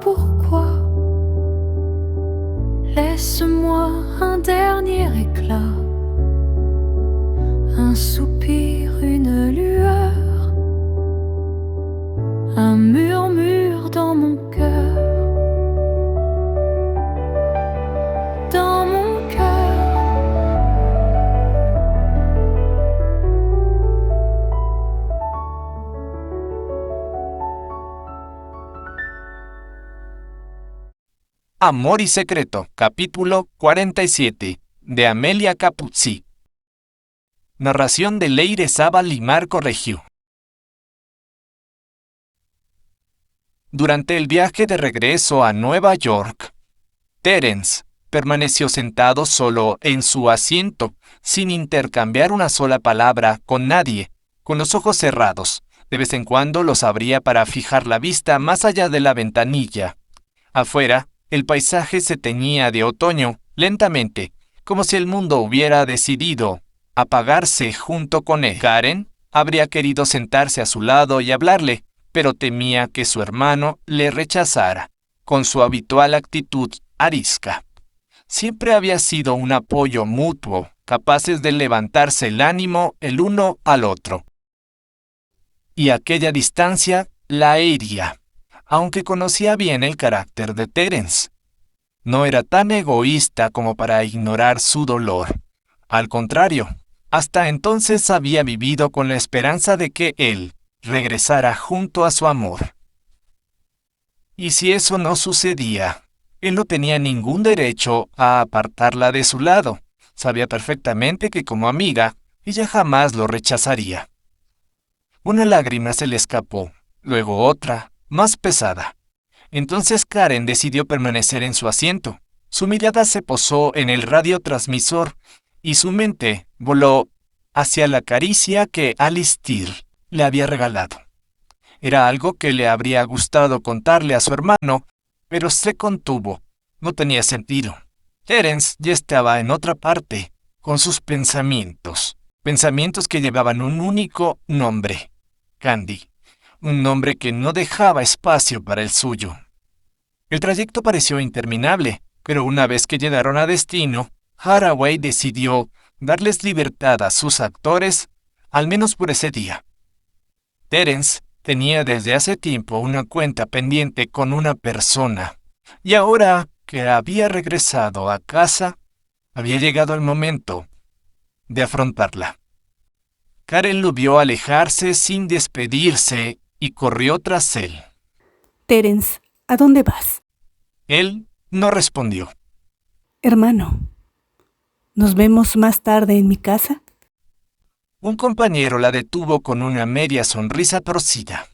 pourquoi. Laisse-moi un dernier éclat, un soupir, une lueur, un murmure dans mon cœur, dans mon cœur. Amor y Secreto, capítulo 47, de Amelia Capuzzi. Narración de Leire Sábal y Marco Reggio. Durante el viaje de regreso a Nueva York, Terence permaneció sentado solo en su asiento, sin intercambiar una sola palabra con nadie, con los ojos cerrados. De vez en cuando los abría para fijar la vista más allá de la ventanilla. Afuera, el paisaje se teñía de otoño, lentamente, como si el mundo hubiera decidido apagarse junto con él. Karen habría querido sentarse a su lado y hablarle, pero temía que su hermano le rechazara, con su habitual actitud arisca. Siempre había sido un apoyo mutuo, capaces de levantarse el ánimo el uno al otro. Y aquella distancia la hería, aunque conocía bien el carácter de Terence. No era tan egoísta como para ignorar su dolor. Al contrario, hasta entonces había vivido con la esperanza de que él regresara junto a su amor. Y si eso no sucedía, él no tenía ningún derecho a apartarla de su lado. Sabía perfectamente que como amiga, ella jamás lo rechazaría. Una lágrima se le escapó, luego otra, más pesada. Entonces Karen decidió permanecer en su asiento. Su mirada se posó en el radiotransmisor y su mente voló hacia la caricia que Alice Teal le había regalado. Era algo que le habría gustado contarle a su hermano, pero se contuvo. No tenía sentido. Terence ya estaba en otra parte, con sus pensamientos que llevaban un único nombre: Candy. Un nombre que no dejaba espacio para el suyo. El trayecto pareció interminable, pero una vez que llegaron a destino, Haraway decidió darles libertad a sus actores, al menos por ese día. Terence tenía desde hace tiempo una cuenta pendiente con una persona, y ahora que había regresado a casa, había llegado el momento de afrontarla. Karen lo vio alejarse sin despedirse y corrió tras él. Terence, ¿a dónde vas? Él no respondió. Hermano, ¿nos vemos más tarde en mi casa? Un compañero la detuvo con una media sonrisa torcida.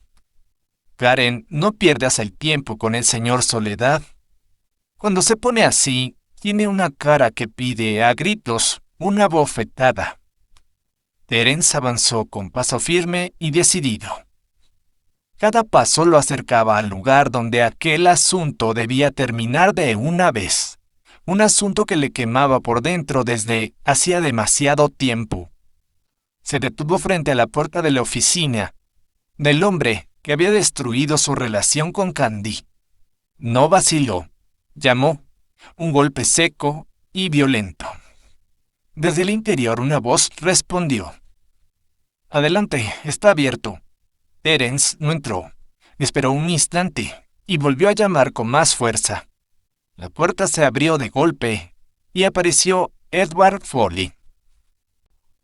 Karen no pierdas el tiempo con el señor Soledad. Cuando se pone así, tiene una cara que pide a gritos una bofetada. Terence avanzó con paso firme y decidido. Cada paso lo acercaba al lugar donde aquel asunto debía terminar de una vez. Un asunto que le quemaba por dentro desde hacía demasiado tiempo. Se detuvo frente a la puerta de la oficina del hombre que había destruido su relación con Candy. No vaciló. Llamó. Un golpe seco y violento. Desde el interior una voz respondió. Adelante, está abierto. Terence no entró. Esperó un instante y volvió a llamar con más fuerza. La puerta se abrió de golpe y apareció Edward Foley.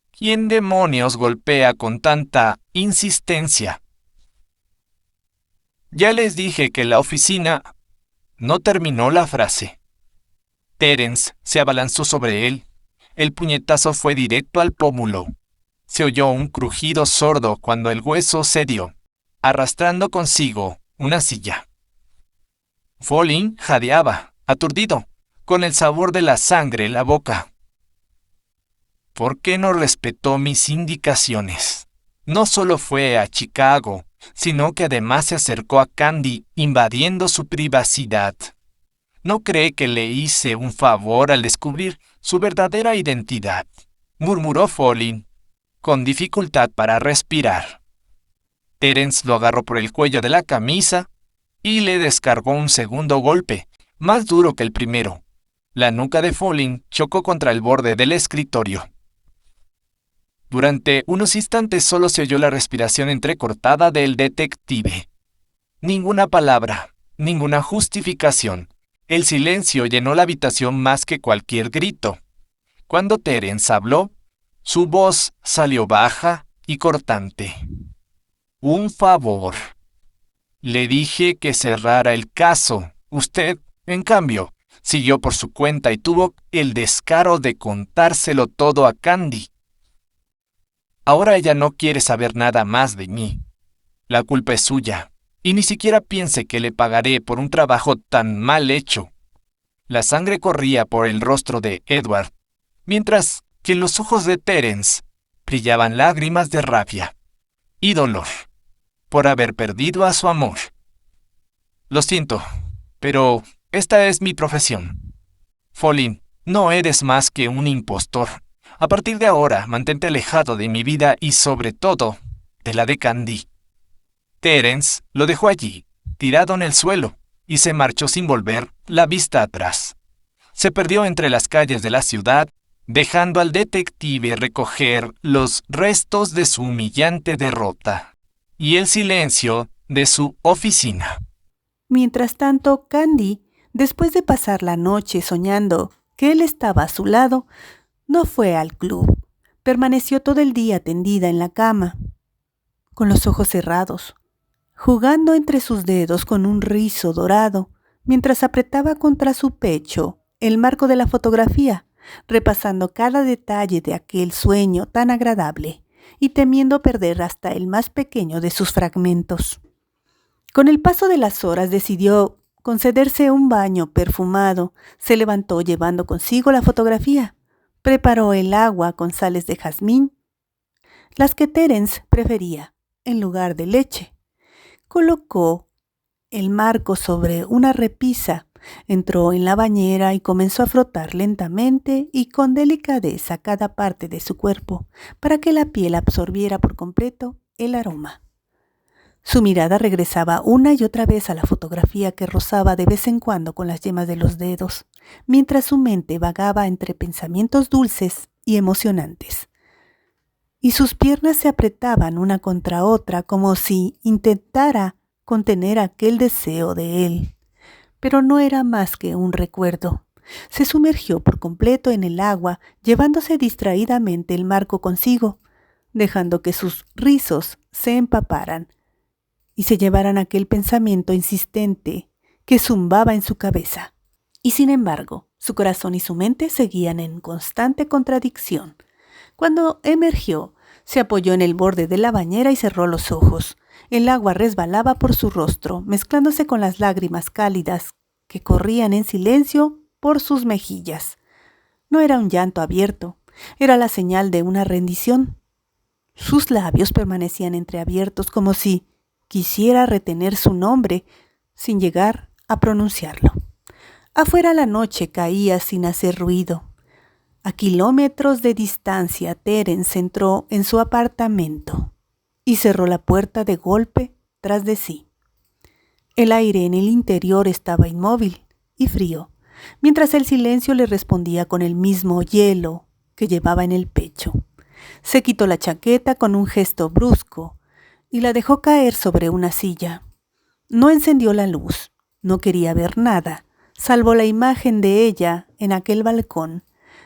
¿Quién demonios golpea con tanta insistencia? Ya les dije que la oficina... No terminó la frase. Terence se abalanzó sobre él. El puñetazo fue directo al pómulo. Se oyó un crujido sordo cuando el hueso cedió, arrastrando consigo una silla. Foley jadeaba, aturdido, con el sabor de la sangre en la boca. ¿Por qué no respetó mis indicaciones? No solo fue a Chicago, sino que además se acercó a Candy invadiendo su privacidad. ¿No cree que le hice un favor al descubrir su verdadera identidad?, murmuró Foley, con dificultad para respirar. Terence lo agarró por el cuello de la camisa y le descargó un segundo golpe, más duro que el primero. La nuca de Folin chocó contra el borde del escritorio. Durante unos instantes solo se oyó la respiración entrecortada del detective. Ninguna palabra, ninguna justificación. El silencio llenó la habitación más que cualquier grito. Cuando Terence habló, su voz salió baja y cortante. Un favor. Le dije que cerrara el caso. Usted, en cambio, siguió por su cuenta y tuvo el descaro de contárselo todo a Candy. Ahora ella no quiere saber nada más de mí. La culpa es suya, y ni siquiera piense que le pagaré por un trabajo tan mal hecho. La sangre corría por el rostro de Edward, mientras que en los ojos de Terence brillaban lágrimas de rabia y dolor por haber perdido a su amor. Lo siento, pero esta es mi profesión. Folin, no eres más que un impostor. A partir de ahora, mantente alejado de mi vida y sobre todo, de la de Candy. Terence lo dejó allí, tirado en el suelo, y se marchó sin volver la vista atrás. Se perdió entre las calles de la ciudad, dejando al detective recoger los restos de su humillante derrota y el silencio de su oficina. Mientras tanto, Candy, después de pasar la noche soñando que él estaba a su lado, no fue al club. Permaneció todo el día tendida en la cama, con los ojos cerrados, jugando entre sus dedos con un rizo dorado, mientras apretaba contra su pecho el marco de la fotografía, repasando cada detalle de aquel sueño tan agradable y temiendo perder hasta el más pequeño de sus fragmentos. Con el paso de las horas decidió concederse un baño perfumado. Se levantó llevando consigo la fotografía. Preparó el agua con sales de jazmín, las que Terence prefería, en lugar de leche. Colocó el marco sobre una repisa, entró en la bañera y comenzó a frotar lentamente y con delicadeza cada parte de su cuerpo para que la piel absorbiera por completo el aroma. Su mirada regresaba una y otra vez a la fotografía que rozaba de vez en cuando con las yemas de los dedos, mientras su mente vagaba entre pensamientos dulces y emocionantes. Y sus piernas se apretaban una contra otra como si intentara contener aquel deseo de él. Pero no era más que un recuerdo. Se sumergió por completo en el agua, llevándose distraídamente el marco consigo, dejando que sus rizos se empaparan y se llevaran aquel pensamiento insistente que zumbaba en su cabeza. Y sin embargo, su corazón y su mente seguían en constante contradicción. Cuando emergió, se apoyó en el borde de la bañera y cerró los ojos. El agua resbalaba por su rostro, mezclándose con las lágrimas cálidas que corrían en silencio por sus mejillas. No era un llanto abierto, era la señal de una rendición. Sus labios permanecían entreabiertos como si quisiera retener su nombre sin llegar a pronunciarlo. Afuera la noche caía sin hacer ruido. A kilómetros de distancia, Terence entró en su apartamento y cerró la puerta de golpe tras de sí. El aire en el interior estaba inmóvil y frío, mientras el silencio le respondía con el mismo hielo que llevaba en el pecho. Se quitó la chaqueta con un gesto brusco y la dejó caer sobre una silla. No encendió la luz, no quería ver nada, salvo la imagen de ella en aquel balcón,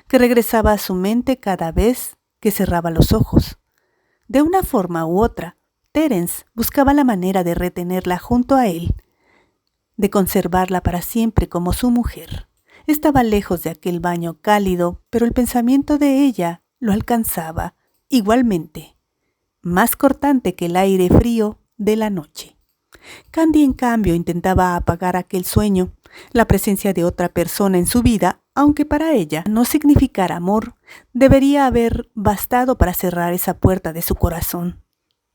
que regresaba a su mente cada vez que cerraba los ojos. De una forma u otra, Terence buscaba la manera de retenerla junto a él, de conservarla para siempre como su mujer. Estaba lejos de aquel baño cálido, pero el pensamiento de ella lo alcanzaba igualmente, más cortante que el aire frío de la noche. Candy, en cambio, intentaba apagar aquel sueño. La presencia de otra persona en su vida, aunque para ella no significara amor, debería haber bastado para cerrar esa puerta de su corazón.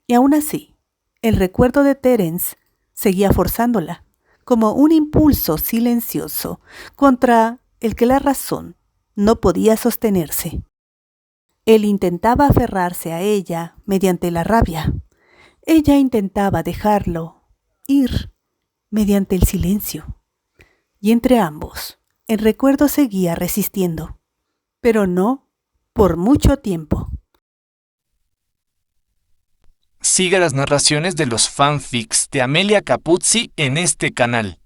Y aún así, el recuerdo de Terence seguía forzándola, como un impulso silencioso contra el que la razón no podía sostenerse. Él intentaba aferrarse a ella mediante la rabia. Ella intentaba dejarlo ir mediante el silencio. Y entre ambos, el recuerdo seguía resistiendo, pero no por mucho tiempo. Siga las narraciones de los fanfics de Amelia Capuzzi en este canal.